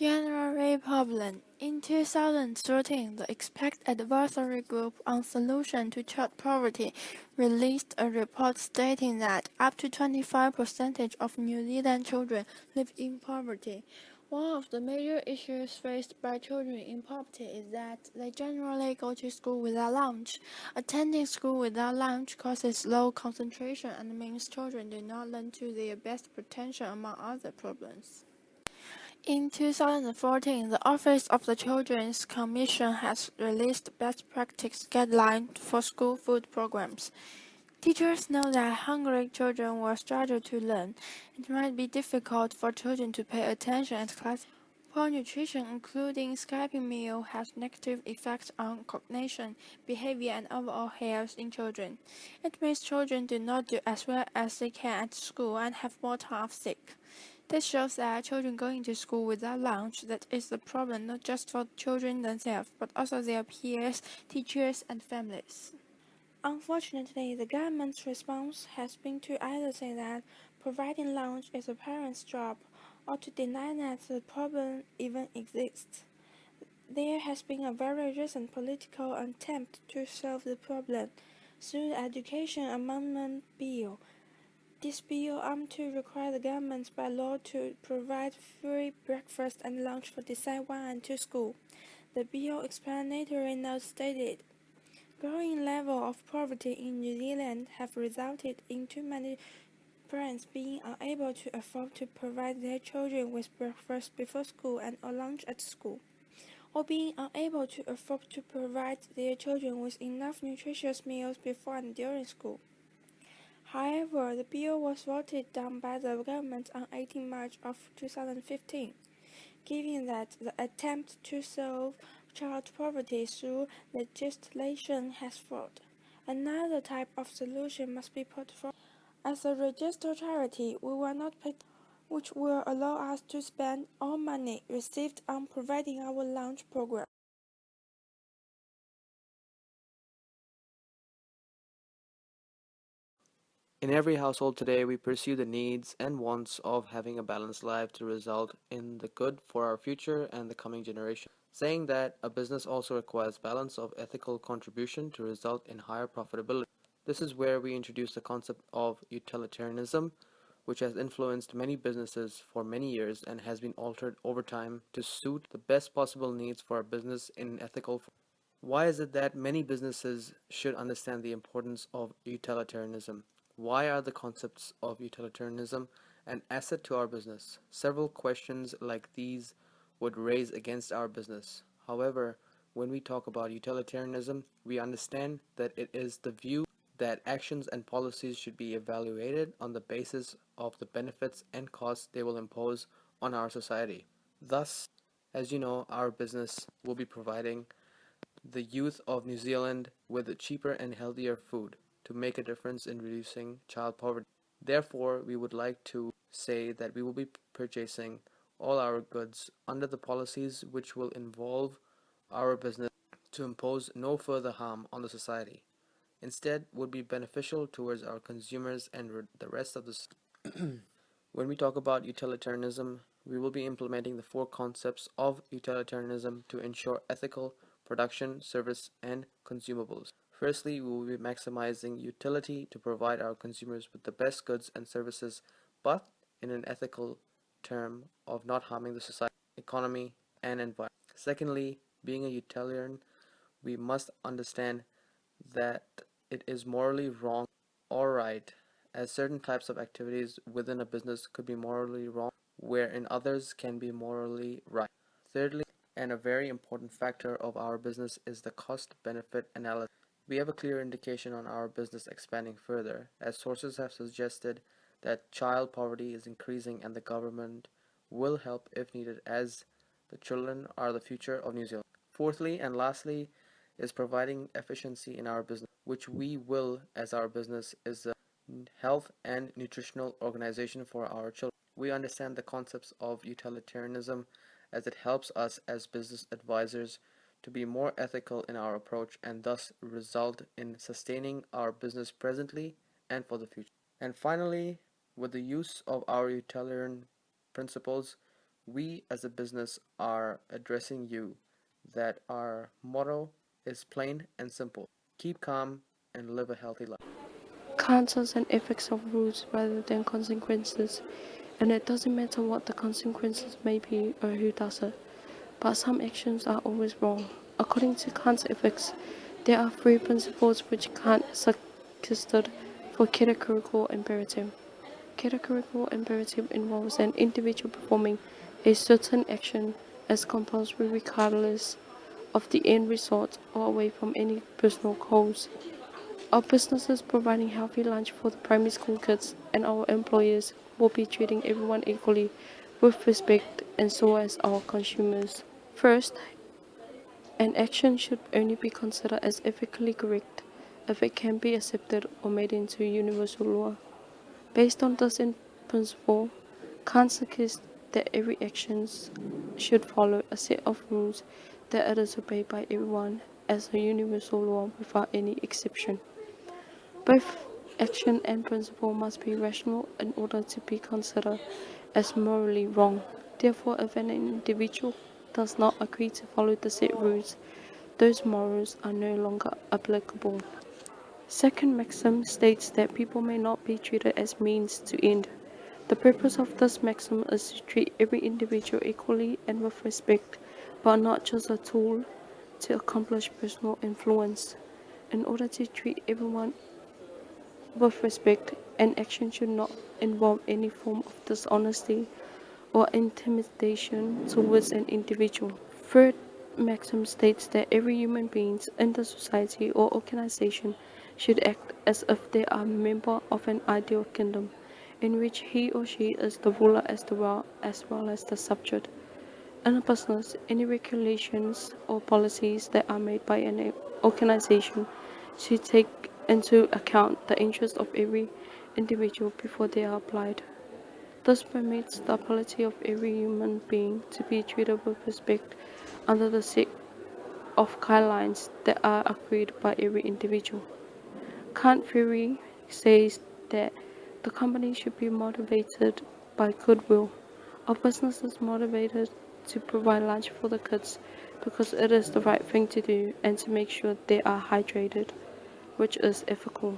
January problem. In 2013, the Expect Advisory Group on Solution to Child Poverty released a report stating that up to 25% of New Zealand children live in poverty. One of the major issues faced by children in poverty is that they generally go to school without lunch. Attending school without lunch causes low concentration and means children do not learn to their best potential, among other problems. In 2014, the Office of the Children's Commission has released best practice guidelines for school food programs. Teachers know that hungry children will struggle to learn. It might be difficult for children to pay attention at class. Poor nutrition, including skipping meals, has negative effects on cognition, behavior, and overall health in children. It means children do not do as well as they can at school and have more time off sick. This shows that children going to school without lunch that is a problem not just for children themselves, but also their peers, teachers, and families. Unfortunately, the government's response has been to either say that providing lunch is a parent's job, or to deny that the problem even exists. There has been a very recent political attempt to solve the problem through the Education Amendment Bill. This bill aims to require the government by law to provide free breakfast and lunch for December 1 and 2 school. The bill explanatory note stated, growing level of poverty in New Zealand have resulted in too many parents being unable to afford to provide their children with breakfast before school and or lunch at school, or being unable to afford to provide their children with enough nutritious meals before and during school. However, the bill was voted down by the government on 18 March of 2015, given that the attempt to solve child poverty through legislation has failed. Another type of solution must be put forward. As a registered charity, we will not pay, which will allow us to spend all money received on providing our lunch program. In every household today, we pursue the needs and wants of having a balanced life to result in the good for our future and the coming generation. Saying that a business also requires balance of ethical contribution to result in higher profitability. This is where we introduce the concept of utilitarianism, which has influenced many businesses for many years and has been altered over time to suit the best possible needs for a business in an ethical form. Why is it that many businesses should understand the importance of utilitarianism? Why are the concepts of utilitarianism an asset to our business? Several questions like these would raise against our business. However, when we talk about utilitarianism, we understand that it is the view that actions and policies should be evaluated on the basis of the benefits and costs they will impose on our society. Thus, as you know, our business will be providing the youth of New Zealand with cheaper and healthier food to make a difference in reducing child poverty. Therefore, we would like to say that we will be purchasing all our goods under the policies which will involve our business to impose no further harm on the society. Instead, would be beneficial towards our consumers and the rest of the When we talk about utilitarianism, we will be implementing the four concepts of utilitarianism to ensure ethical production, service, and consumables. Firstly, we will be maximizing utility to provide our consumers with the best goods and services, but in an ethical term of not harming the society, economy, and environment. Secondly, being a utilitarian, we must understand that it is morally wrong or right, as certain types of activities within a business could be morally wrong, wherein others can be morally right. Thirdly, and a very important factor of our business is the cost-benefit analysis. We have a clear indication on our business expanding further, as sources have suggested that child poverty is increasing and the government will help if needed, as the children are the future of New Zealand. Fourthly and lastly is providing efficiency in our business, which we will, as our business is a health and nutritional organization for our children. We understand the concepts of utilitarianism as it helps us as business advisors to be more ethical in our approach and thus result in sustaining our business presently and for the future. And finally, with the use of our utilitarian principles, We as a business are addressing you that our motto is plain and simple: keep calm and live a healthy life. Causes and effects of rules rather than consequences, and it doesn't matter what the consequences may be or who does it, but some actions are always wrong. According to Kant's ethics, there are three principles which Kant suggested for categorical imperative. Categorical imperative involves an individual performing a certain action as compulsory regardless of the end result or away from any personal goals. Our businesses providing healthy lunch for the primary school kids and our employers will be treating everyone equally with respect, and so as our consumers. First, an action should only be considered as ethically correct if it can be accepted or made into universal law. Based on this in principle, Kant suggests that every action should follow a set of rules that it is obeyed by everyone as a universal law without any exception. Both action and principle must be rational in order to be considered as morally wrong. Therefore, if an individual does not agree to follow the set rules, those morals are no longer applicable. Second maxim states that people may not be treated as means to end. The purpose of this maxim is to treat every individual equally and with respect, but not just a tool to accomplish personal influence. In order to treat everyone with respect, an action should not involve any form of dishonesty or intimidation towards an individual. Third maxim states that every human being in the society or organization should act as if they are a member of an ideal kingdom, in which he or she is the ruler as well as the subject. In a business, any regulations or policies that are made by an organization should take into account the interests of every individual before they are applied. This permits the ability of every human being to be treated with respect under the set of guidelines that are agreed by every individual. Kant theory says that the company should be motivated by goodwill. A business is motivated to provide lunch for the kids because it is the right thing to do and to make sure they are hydrated, which is ethical.